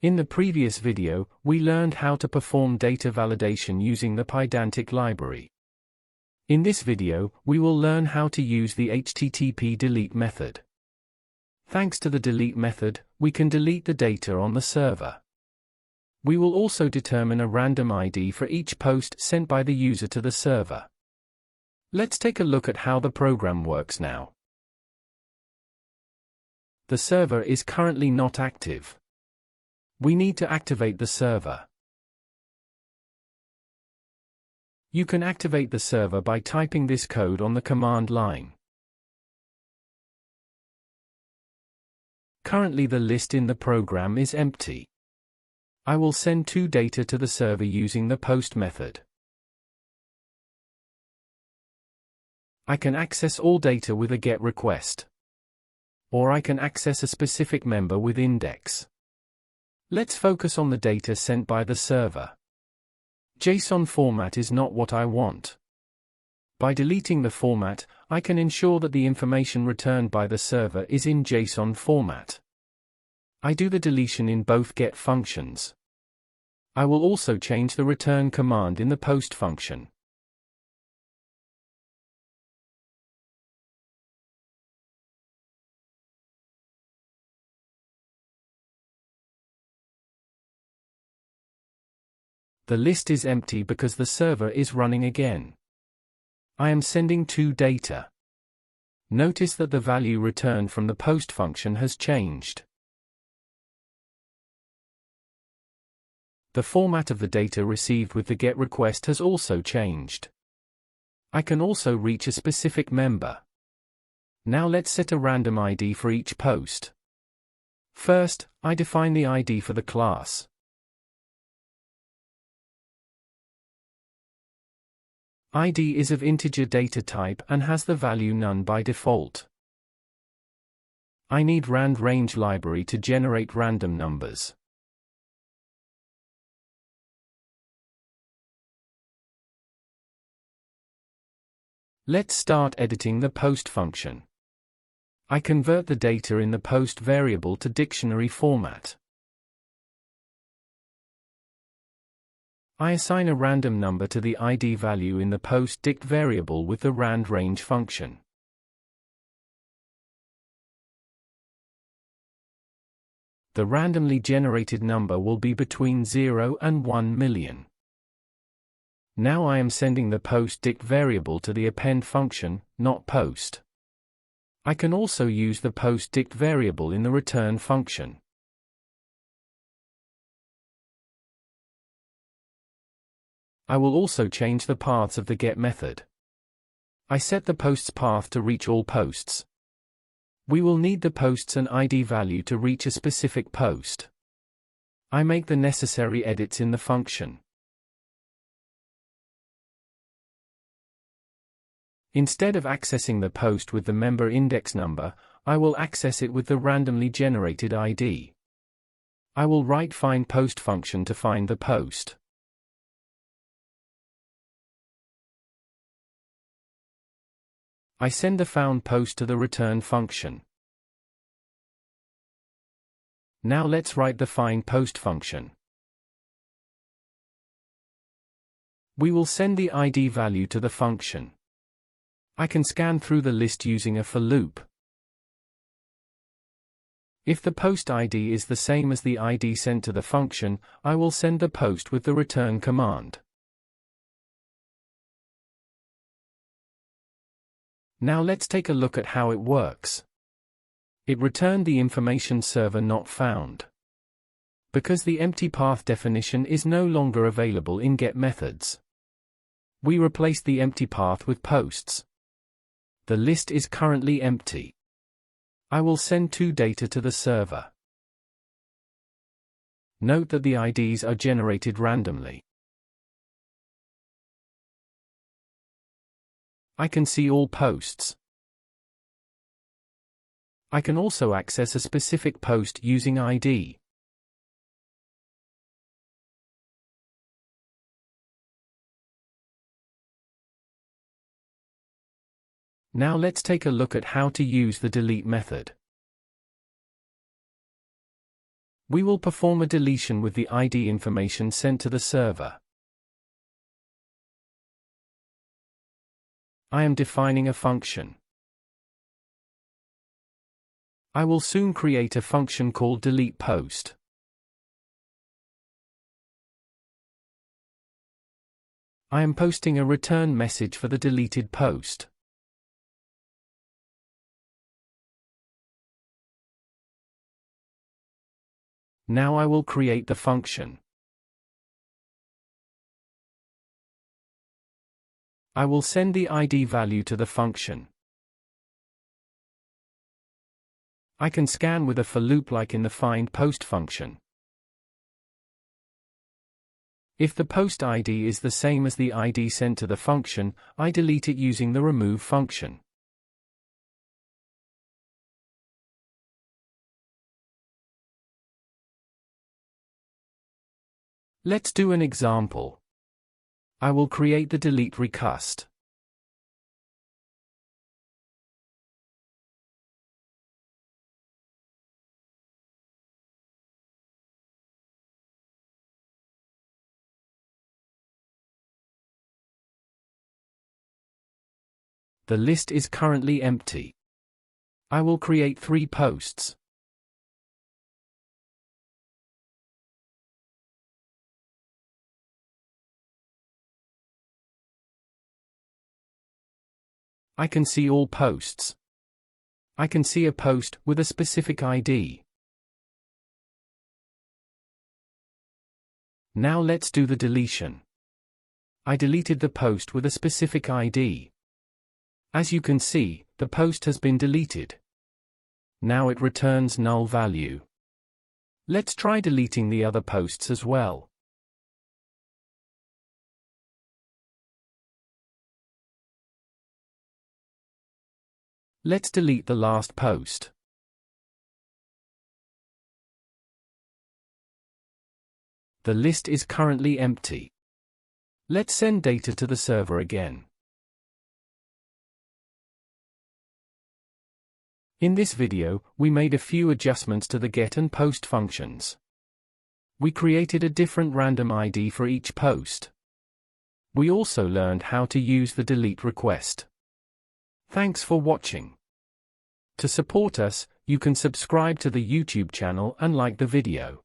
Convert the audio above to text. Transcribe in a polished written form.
In the previous video, we learned how to perform data validation using the Pydantic library. In this video, we will learn how to use the HTTP delete method. Thanks to the delete method, we can delete the data on the server. We will also determine a random ID for each post sent by the user to the server. Let's take a look at how the program works now. The server is currently not active. We need to activate the server. You can activate the server by typing this code on the command line. Currently the list in the program is empty. I will send two data to the server using the post method. I can access all data with a GET request. Or I can access a specific member with index. Let's focus on the data sent by the server. JSON format is not what I want. By deleting the format, I can ensure that the information returned by the server is in JSON format. I do the deletion in both GET functions. I will also change the return command in the post function. The list is empty because the server is running again. I am sending two data. Notice that the value returned from the post function has changed. The format of the data received with the GET request has also changed. I can also reach a specific member. Now let's set a random ID for each post. First, I define the ID for the class. ID is of integer data type and has the value none by default. I need rand_range library to generate random numbers. Let's start editing the post function. I convert the data in the post variable to dictionary format. I assign a random number to the ID value in the post_dict variable with the rand_range function. The randomly generated number will be between 0 and 1 million. Now I am sending the post_dict variable to the append function, not post. I can also use the post_dict variable in the return function. I will also change the paths of the GET method. I set the post's path to reach all posts. We will need the posts and ID value to reach a specific post. I make the necessary edits in the function. Instead of accessing the post with the member index number, I will access it with the randomly generated ID. I will write findPost function to find the post. I send the found post to the return function. Now let's write the findPost function. We will send the ID value to the function. I can scan through the list using a for loop. If the post ID is the same as the ID sent to the function, I will send the post with the return command. Now let's take a look at how it works. It returned the information server not found. Because the empty path definition is no longer available in GET methods. We replaced the empty path with posts. The list is currently empty. I will send two data to the server. Note that the IDs are generated randomly. I can see all posts. I can also access a specific post using ID. Now let's take a look at how to use the delete method. We will perform a deletion with the ID information sent to the server. I am defining a function. I will soon create a function called deletePost. I am posting a return message for the deleted post. Now I will create the function. I will send the ID value to the function. I can scan with a for loop like in the findPost function. If the post ID is the same as the ID sent to the function, I delete it using the remove function. Let's do an example. I will create the delete request. The list is currently empty. I will create 3 posts. I can see all posts. I can see a post with a specific ID. Now let's do the deletion. I deleted the post with a specific ID. As you can see, the post has been deleted. Now it returns null value. Let's try deleting the other posts as well. Let's delete the last post. The list is currently empty. Let's send data to the server again. In this video, we made a few adjustments to the get and post functions. We created a different random ID for each post. We also learned how to use the delete request. Thanks for watching. To support us, you can subscribe to the YouTube channel and like the video.